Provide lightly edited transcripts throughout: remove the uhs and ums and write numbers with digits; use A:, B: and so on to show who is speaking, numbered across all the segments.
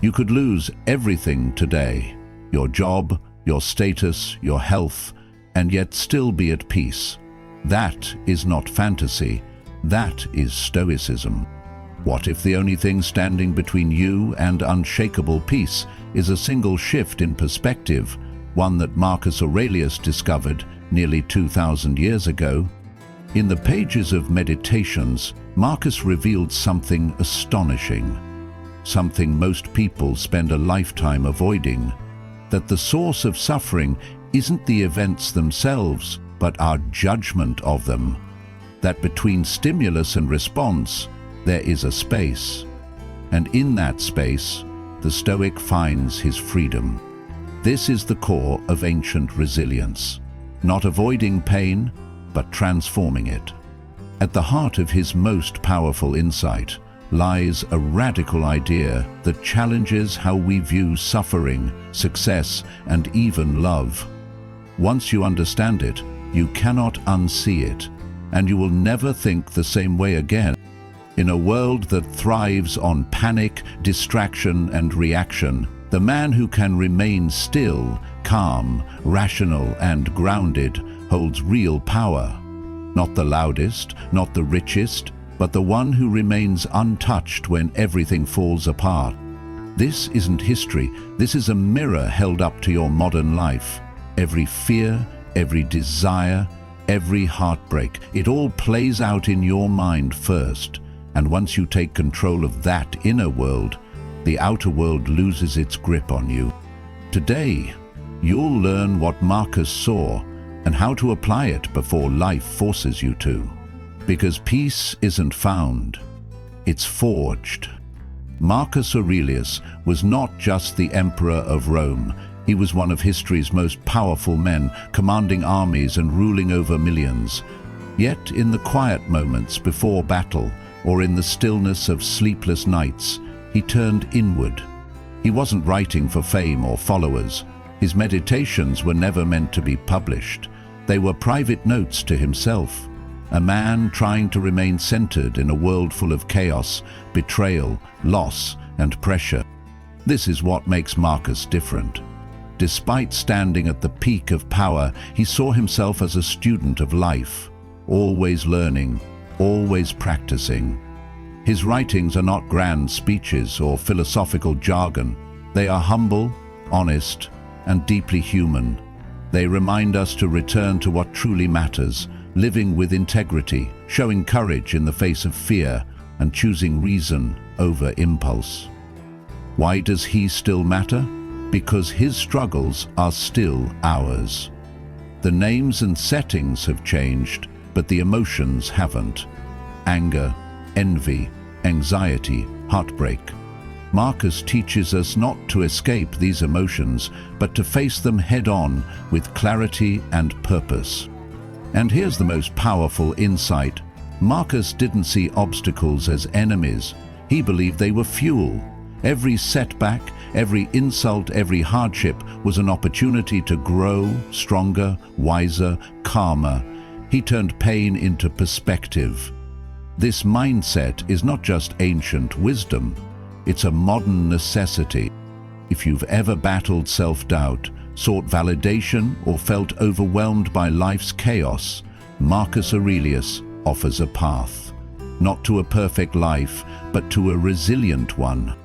A: You could lose everything today, your job, your status, your health, and yet still be at peace. That is not fantasy, that is Stoicism. What if the only thing standing between you and unshakable peace is a single shift in perspective, one that Marcus Aurelius discovered nearly 2,000 years ago? In the pages of Meditations, Marcus revealed something astonishing, something most people spend a lifetime avoiding, that the source of suffering isn't the events themselves, but our judgment of them, that between stimulus and response, there is a space, and in that space, the Stoic finds his freedom. This is the core of ancient resilience, not avoiding pain, but transforming it. At the heart of his most powerful insight lies a radical idea that challenges how we view suffering, success, and even love. Once you understand it, you cannot unsee it, and you will never think the same way again. In a world that thrives on panic, distraction, and reaction, the man who can remain still, calm, rational, and grounded holds real power. Not the loudest, not the richest, but the one who remains untouched when everything falls apart. This isn't history, this is a mirror held up to your modern life. Every fear, every desire, every heartbreak, it all plays out in your mind first. And once you take control of that inner world, the outer world loses its grip on you. Today, you'll learn what Marcus saw and how to apply it before life forces you to. Because peace isn't found, it's forged. Marcus Aurelius was not just the emperor of Rome. He was one of history's most powerful men, commanding armies and ruling over millions. Yet in the quiet moments before battle, or in the stillness of sleepless nights, he turned inward. He wasn't writing for fame or followers. His meditations were never meant to be published. They were private notes to himself, a man trying to remain centered in a world full of chaos, betrayal, loss, and pressure. This is what makes Marcus different. Despite standing at the peak of power, he saw himself as a student of life, always learning, always practicing. His writings are not grand speeches or philosophical jargon. They are humble, honest, and deeply human. They remind us to return to what truly matters, living with integrity, showing courage in the face of fear, and choosing reason over impulse. Why does he still matter? Because his struggles are still ours. The names and settings have changed, but the emotions haven't. Anger, envy, anxiety, heartbreak. Marcus teaches us not to escape these emotions, but to face them head-on with clarity and purpose. And here's the most powerful insight. Marcus didn't see obstacles as enemies. He believed they were fuel. Every setback, every insult, every hardship was an opportunity to grow stronger, wiser, calmer. He turned pain into perspective. This mindset is not just ancient wisdom, it's a modern necessity. If you've ever battled self-doubt, sought validation, or felt overwhelmed by life's chaos, Marcus Aurelius offers a path. Not to a perfect life, but to a resilient one.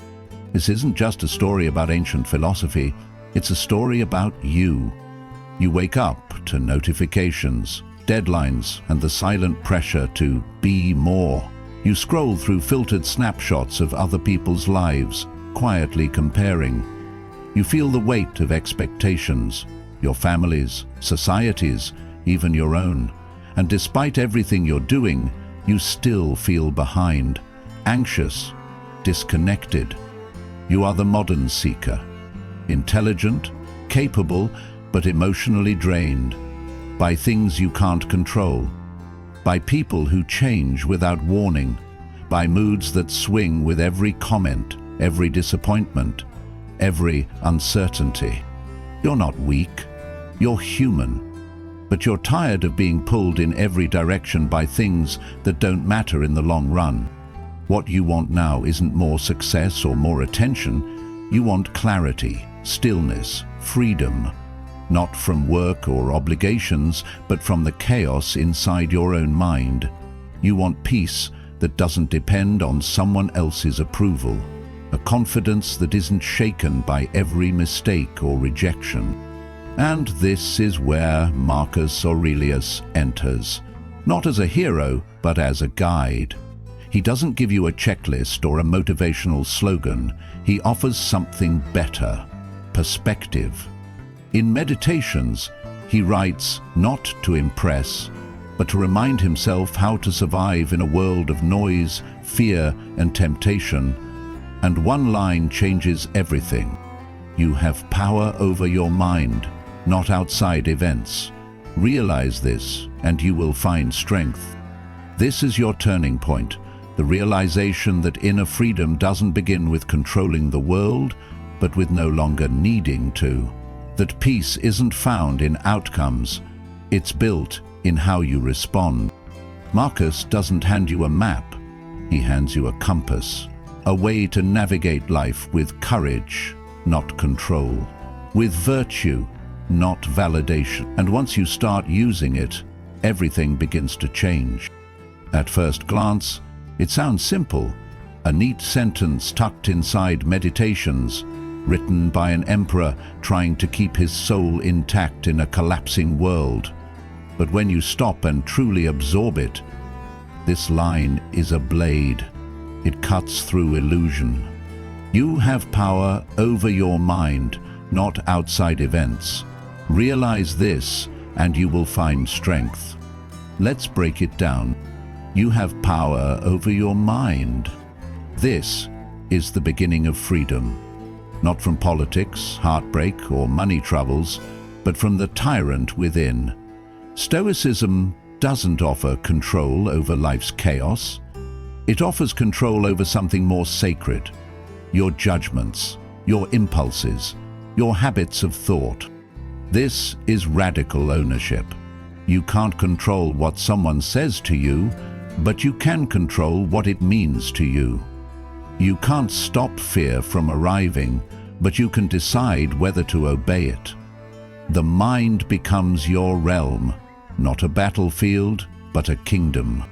A: This isn't just a story about ancient philosophy, it's a story about you. You wake up to notifications, deadlines, and the silent pressure to be more. You scroll through filtered snapshots of other people's lives, quietly comparing. You feel the weight of expectations, your family's, society's, even your own. And despite everything you're doing, you still feel behind, anxious, disconnected. You are the modern seeker, intelligent, capable, but emotionally drained by things you can't control, by people who change without warning, by moods that swing with every comment, every disappointment, every uncertainty. You're not weak, you're human, but you're tired of being pulled in every direction by things that don't matter in the long run. What you want now isn't more success or more attention, You want clarity, stillness, freedom, not from work or obligations, but from the chaos inside your own mind. You want peace that doesn't depend on someone else's approval, a confidence that isn't shaken by every mistake or rejection. And this is where Marcus Aurelius enters, not as a hero, but as a guide. He doesn't give you a checklist or a motivational slogan. He offers something better: perspective. In Meditations, he writes not to impress, but to remind himself how to survive in a world of noise, fear, and temptation. And one line changes everything. You have power over your mind, not outside events. Realize this, and you will find strength. This is your turning point, the realization that inner freedom doesn't begin with controlling the world, but with no longer needing to. That peace isn't found in outcomes, it's built in how you respond. Marcus doesn't hand you a map, he hands you a compass, a way to navigate life with courage, not control, with virtue, not validation. And once you start using it, everything begins to change. At first glance, it sounds simple, a neat sentence tucked inside Meditations, written by an emperor trying to keep his soul intact in a collapsing world. But when you stop and truly absorb it, this line is a blade. It cuts through illusion. You have power over your mind, not outside events. Realize this, and you will find strength. Let's break it down. You have power over your mind. This is the beginning of freedom. Not from politics, heartbreak, or money troubles, but from the tyrant within. Stoicism doesn't offer control over life's chaos. It offers control over something more sacred: your judgments, your impulses, your habits of thought. This is radical ownership. You can't control what someone says to you, but you can control what it means to you. You can't stop fear from arriving, but you can decide whether to obey it. The mind becomes your realm, not a battlefield, but a kingdom.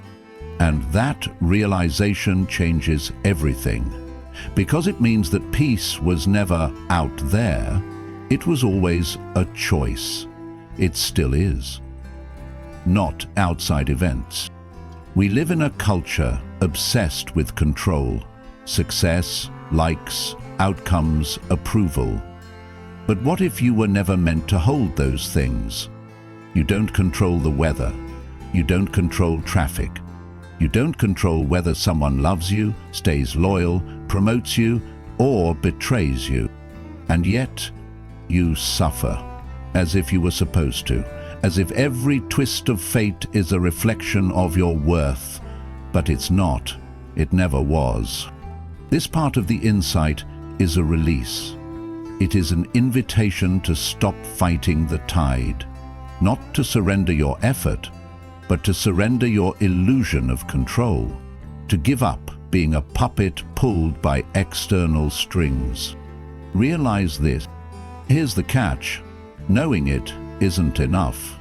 A: And that realization changes everything, because it means that peace was never out there, it was always a choice. It still is. Not outside events. We live in a culture obsessed with control, success, likes, outcomes, approval. But what if you were never meant to hold those things? You don't control the weather. You don't control traffic. You don't control whether someone loves you, stays loyal, promotes you, or betrays you. And yet, you suffer, as if you were supposed to, as if every twist of fate is a reflection of your worth. But it's not. It never was. This part of the insight is a release. It is an invitation to stop fighting the tide, not to surrender your effort, but to surrender your illusion of control, to give up being a puppet pulled by external strings. Realize this. Here's the catch. Knowing it isn't enough.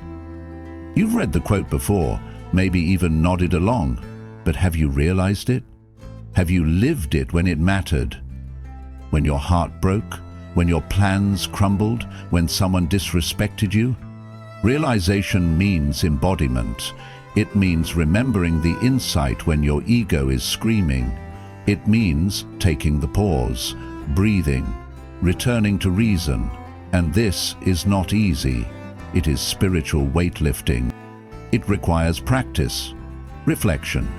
A: You've read the quote before, maybe even nodded along, but have you realized it? Have you lived it when it mattered? When your heart broke? When your plans crumbled? When someone disrespected you? Realization means embodiment. It means remembering the insight when your ego is screaming. It means taking the pause, breathing, returning to reason. And this is not easy. It is spiritual weightlifting. It requires practice, reflection,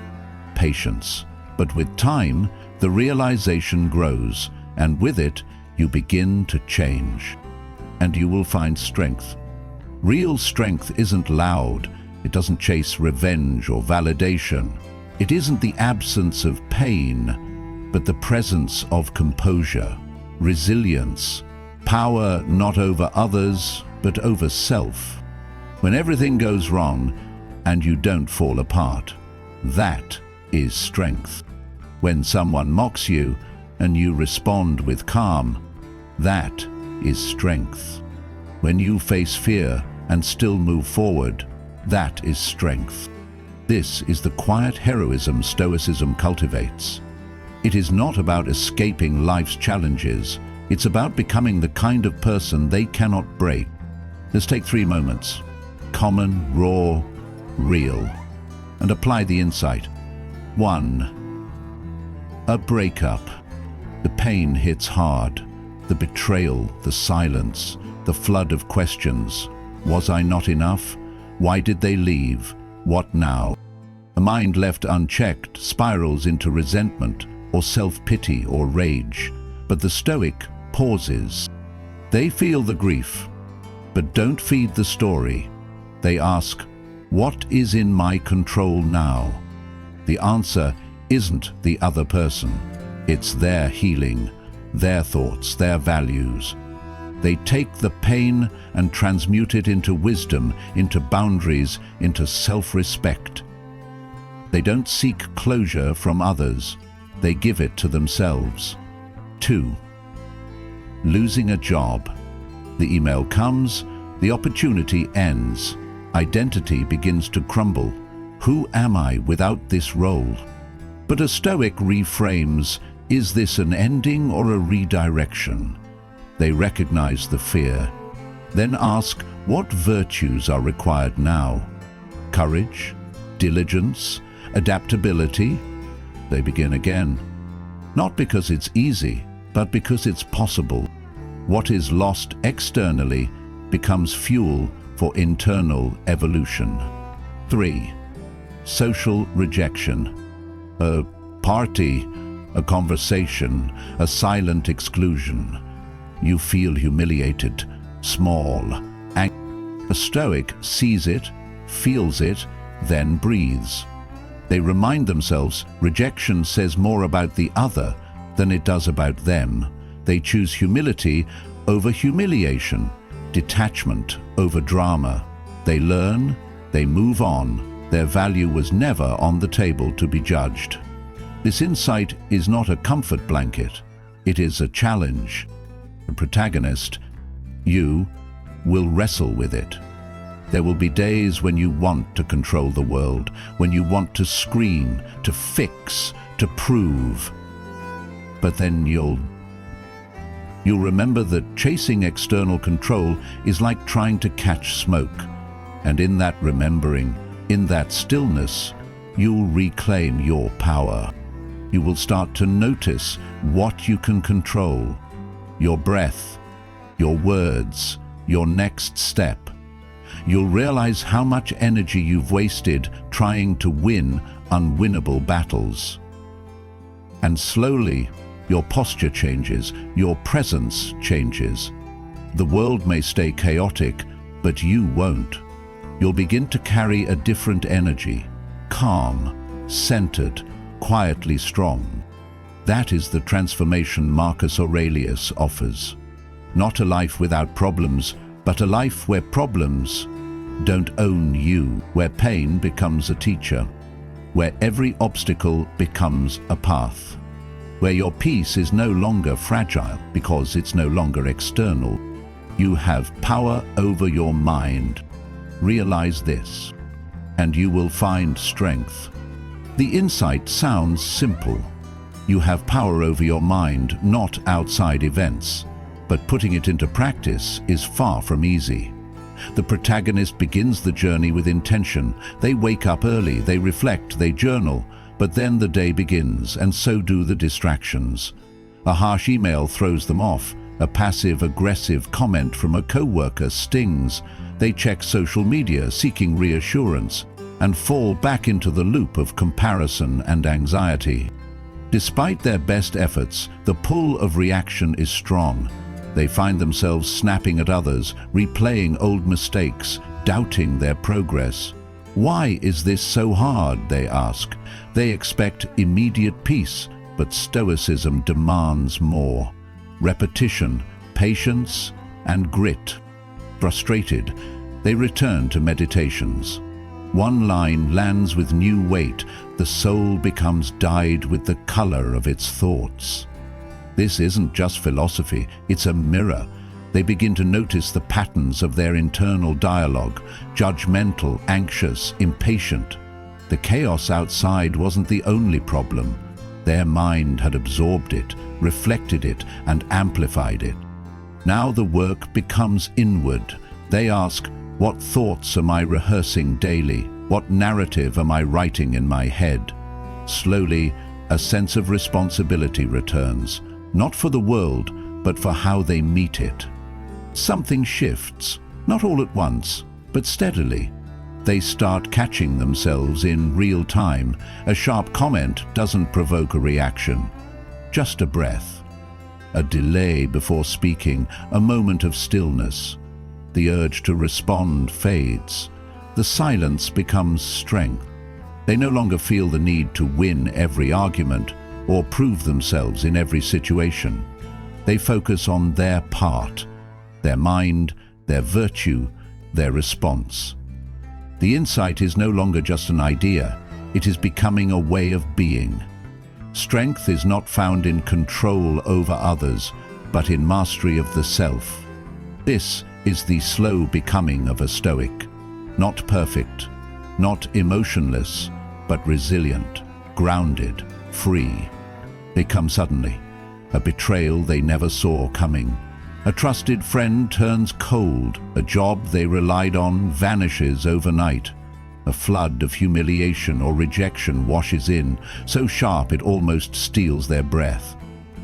A: patience. But with time, the realization grows, and with it, you begin to change. And you will find strength. Real strength isn't loud. It doesn't chase revenge or validation. It isn't the absence of pain, but the presence of composure, resilience, power not over others, but over self. When everything goes wrong and you don't fall apart, that is strength. When someone mocks you and you respond with calm, that is strength. When you face fear and still move forward, that is strength. This is the quiet heroism Stoicism cultivates. It is not about escaping life's challenges. It's about becoming the kind of person they cannot break. Let's take 3 moments. Common, raw, real. And apply the insight. 1. A breakup. The pain hits hard. The betrayal, the silence, the flood of questions. Was I not enough? Why did they leave? What now? A mind left unchecked spirals into resentment or self-pity or rage. But the Stoic pauses. They feel the grief, but don't feed the story. They ask, what is in my control now? The answer isn't the other person. It's their healing, their thoughts, their values. They take the pain and transmute it into wisdom, into boundaries, into self-respect. They don't seek closure from others. They give it to themselves. 2. Losing a job. The email comes, the opportunity ends. Identity begins to crumble. Who am I without this role? But a Stoic reframes, is this an ending or a redirection? They recognize the fear, then ask what virtues are required now? Courage, diligence, adaptability? They begin again. Not because it's easy, but because it's possible. What is lost externally becomes fuel for internal evolution. 3. Social rejection. A party, a conversation, a silent exclusion. You feel humiliated, small, angry. A Stoic sees it, feels it, then breathes. They remind themselves rejection says more about the other than it does about them. They choose humility over humiliation, detachment over drama. They learn, they move on. Their value was never on the table to be judged. This insight is not a comfort blanket. It is a challenge. The protagonist, you, will wrestle with it. There will be days when you want to control the world, when you want to scream, to fix, to prove. But then you'll remember that chasing external control is like trying to catch smoke. And in that remembering, in that stillness, you'll reclaim your power. You will start to notice what you can control. Your breath, your words, your next step. You'll realize how much energy you've wasted trying to win unwinnable battles. And slowly, your posture changes, your presence changes. The world may stay chaotic, but you won't. You'll begin to carry a different energy, calm, centered, quietly strong. That is the transformation Marcus Aurelius offers. Not a life without problems, but a life where problems don't own you, where pain becomes a teacher, where every obstacle becomes a path, where your peace is no longer fragile because it's no longer external. You have power over your mind. Realize this, and you will find strength. The insight sounds simple. You have power over your mind, not outside events. But putting it into practice is far from easy. The protagonist begins the journey with intention. They wake up early, they reflect, they journal, but then the day begins, and so do the distractions. A harsh email throws them off. A passive-aggressive comment from a co-worker stings. They check social media, seeking reassurance, and fall back into the loop of comparison and anxiety. Despite their best efforts, the pull of reaction is strong. They find themselves snapping at others, replaying old mistakes, doubting their progress. Why is this so hard, they ask. They expect immediate peace, but Stoicism demands more. Repetition, patience, and grit. Frustrated, they return to meditations. One line lands with new weight. The soul becomes dyed with the color of its thoughts. This isn't just philosophy, it's a mirror. They begin to notice the patterns of their internal dialogue, judgmental, anxious, impatient. The chaos outside wasn't the only problem. Their mind had absorbed it, reflected it, and amplified it. Now the work becomes inward. They ask, what thoughts am I rehearsing daily? What narrative am I writing in my head? Slowly, a sense of responsibility returns, not for the world, but for how they meet it. Something shifts, not all at once, but steadily. They start catching themselves in real time. A sharp comment doesn't provoke a reaction, just a breath. A delay before speaking, a moment of stillness. The urge to respond fades. The silence becomes strength. They no longer feel the need to win every argument or prove themselves in every situation. They focus on their part, their mind, their virtue, their response. The insight is no longer just an idea, it is becoming a way of being. Strength is not found in control over others, but in mastery of the self. This is the slow becoming of a Stoic. Not perfect, not emotionless, but resilient, grounded, free. They come suddenly, a betrayal they never saw coming. A trusted friend turns cold, a job they relied on vanishes overnight. A flood of humiliation or rejection washes in, so sharp it almost steals their breath.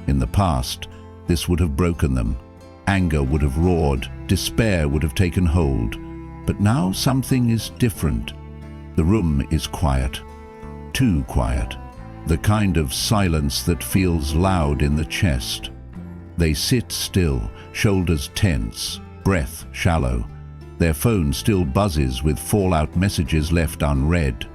A: In the past, this would have broken them. Anger would have roared, despair would have taken hold. But now something is different. The room is quiet, too quiet, the kind of silence that feels loud in the chest. They sit still, shoulders tense, breath shallow. Their phone still buzzes with fallout messages left unread.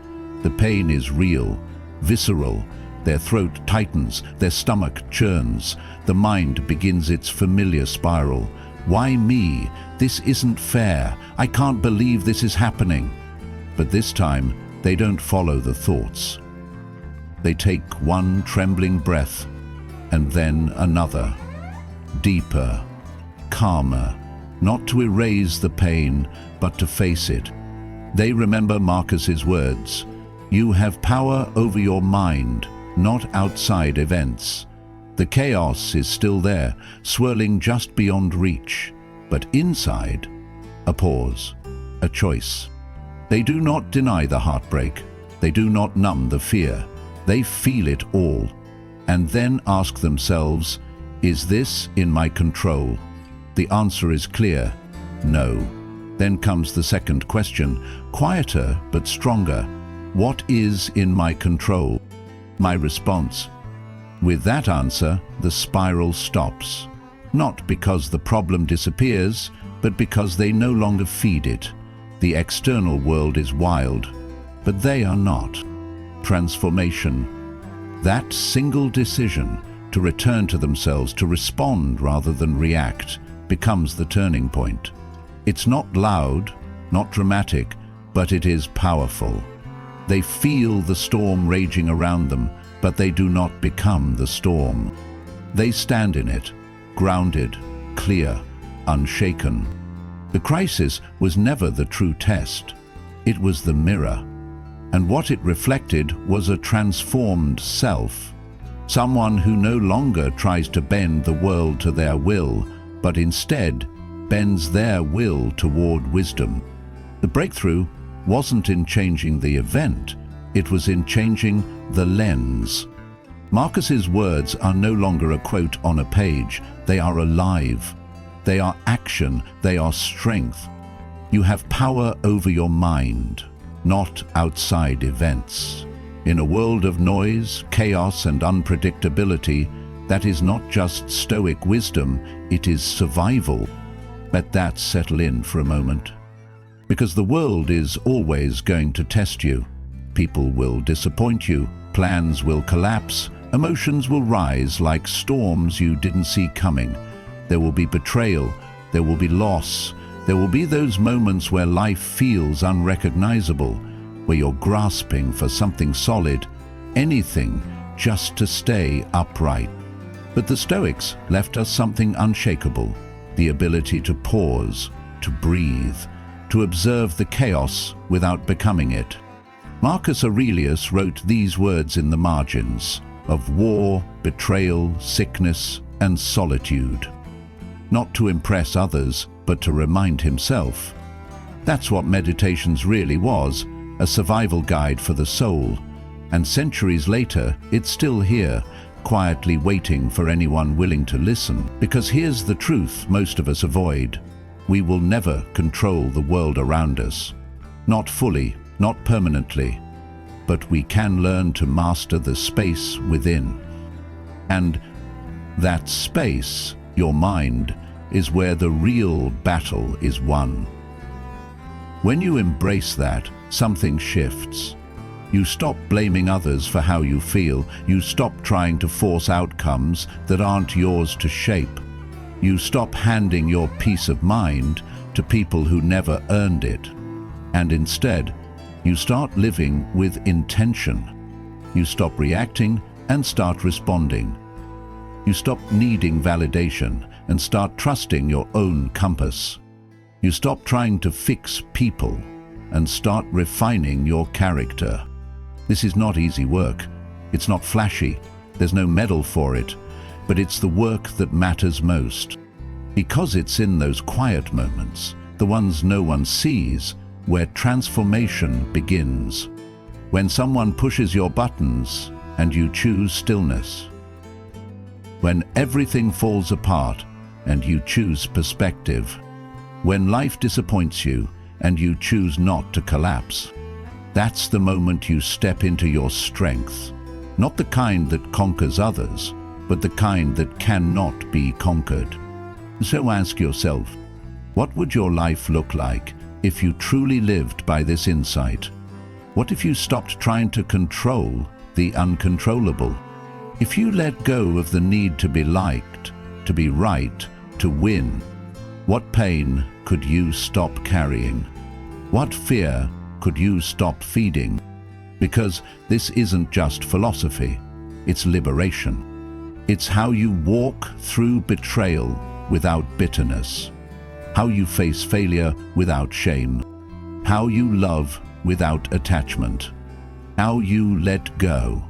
A: The pain is real, visceral. Their throat tightens, their stomach churns. The mind begins its familiar spiral. Why me? This isn't fair. I can't believe this is happening. But this time, they don't follow the thoughts. They take one trembling breath, and then another. Deeper, calmer, not to erase the pain, but to face it. They remember Marcus's words, "You have power over your mind, not outside events." The chaos is still there, swirling just beyond reach. But inside, a pause, a choice. They do not deny the heartbreak. They do not numb the fear. They feel it all, and then ask themselves, is this in my control? The answer is clear, no. Then comes the second question, quieter but stronger. What is in my control? My response. With that answer, the spiral stops. Not because the problem disappears, but because they no longer feed it. The external world is wild, but they are not. Transformation. That single decision to return to themselves, to respond rather than react, becomes the turning point. It's not loud, not dramatic, but it is powerful. They feel the storm raging around them, but they do not become the storm. They stand in it, grounded, clear, unshaken. The crisis was never the true test. It was the mirror. And what it reflected was a transformed self. Someone who no longer tries to bend the world to their will, but instead bends their will toward wisdom. The breakthrough wasn't in changing the event, it was in changing the lens. Marcus's words are no longer a quote on a page, they are alive. They are action, they are strength. You have power over your mind, not outside events. In a world of noise, chaos, and unpredictability, that is not just Stoic wisdom, it is survival. Let that settle in for a moment. Because the world is always going to test you. People will disappoint you, plans will collapse, emotions will rise like storms you didn't see coming. There will be betrayal, there will be loss, there will be those moments where life feels unrecognizable, where you're grasping for something solid, anything just to stay upright. But the Stoics left us something unshakable, the ability to pause, to breathe, to observe the chaos without becoming it. Marcus Aurelius wrote these words in the margins: of war, betrayal, sickness, and solitude. Not to impress others, but to remind himself. That's what meditations really was, a survival guide for the soul. And centuries later, it's still here, quietly waiting for anyone willing to listen. Because here's the truth most of us avoid. We will never control the world around us. Not fully, not permanently. But we can learn to master the space within. And that space, your mind, is where the real battle is won. When you embrace that, something shifts. You stop blaming others for how you feel. You stop trying to force outcomes that aren't yours to shape. You stop handing your peace of mind to people who never earned it. And instead, you start living with intention. You stop reacting and start responding. You stop needing validation and start trusting your own compass. You stop trying to fix people and start refining your character. This is not easy work. It's not flashy. There's no medal for it. But it's the work that matters most. Because it's in those quiet moments, the ones no one sees, where transformation begins. When someone pushes your buttons and you choose stillness. When everything falls apart and you choose perspective. When life disappoints you and you choose not to collapse. That's the moment you step into your strength. Not the kind that conquers others, but the kind that cannot be conquered. So ask yourself, what would your life look like if you truly lived by this insight? What if you stopped trying to control the uncontrollable? If you let go of the need to be liked, to be right, to win, what pain could you stop carrying? What fear could you stop feeding? Because this isn't just philosophy, it's liberation. It's how you walk through betrayal without bitterness, how you face failure without shame, how you love without attachment, how you let go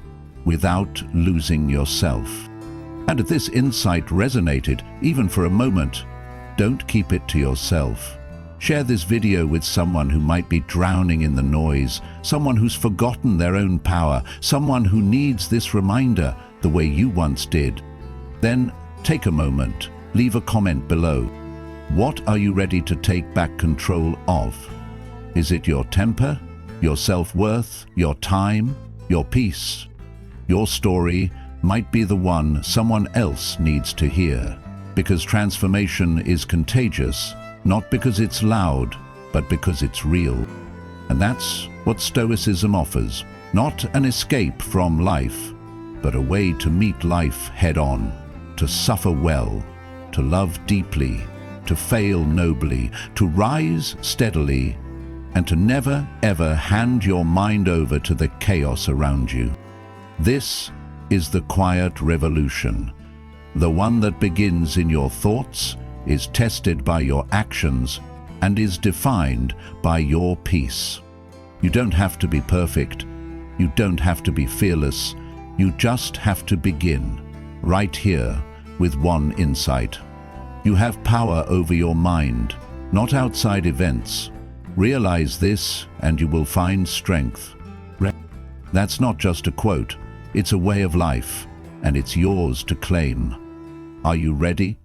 A: without losing yourself. And if this insight resonated, even for a moment, don't keep it to yourself. Share this video with someone who might be drowning in the noise, someone who's forgotten their own power, someone who needs this reminder the way you once did. Then take a moment, leave a comment below. What are you ready to take back control of? Is it your temper, your self-worth, your time, your peace? Your story might be the one someone else needs to hear. Because transformation is contagious, not because it's loud, but because it's real. And that's what Stoicism offers. Not an escape from life, but a way to meet life head-on, to suffer well, to love deeply, to fail nobly, to rise steadily, and to never ever hand your mind over to the chaos around you. This is the quiet revolution, the one that begins in your thoughts, is tested by your actions, and is defined by your peace. You don't have to be perfect. You don't have to be fearless. You just have to begin, right here, with one insight. You have power over your mind, not outside events. Realize this, and you will find strength. That's not just a quote. It's a way of life, and it's yours to claim. Are you ready?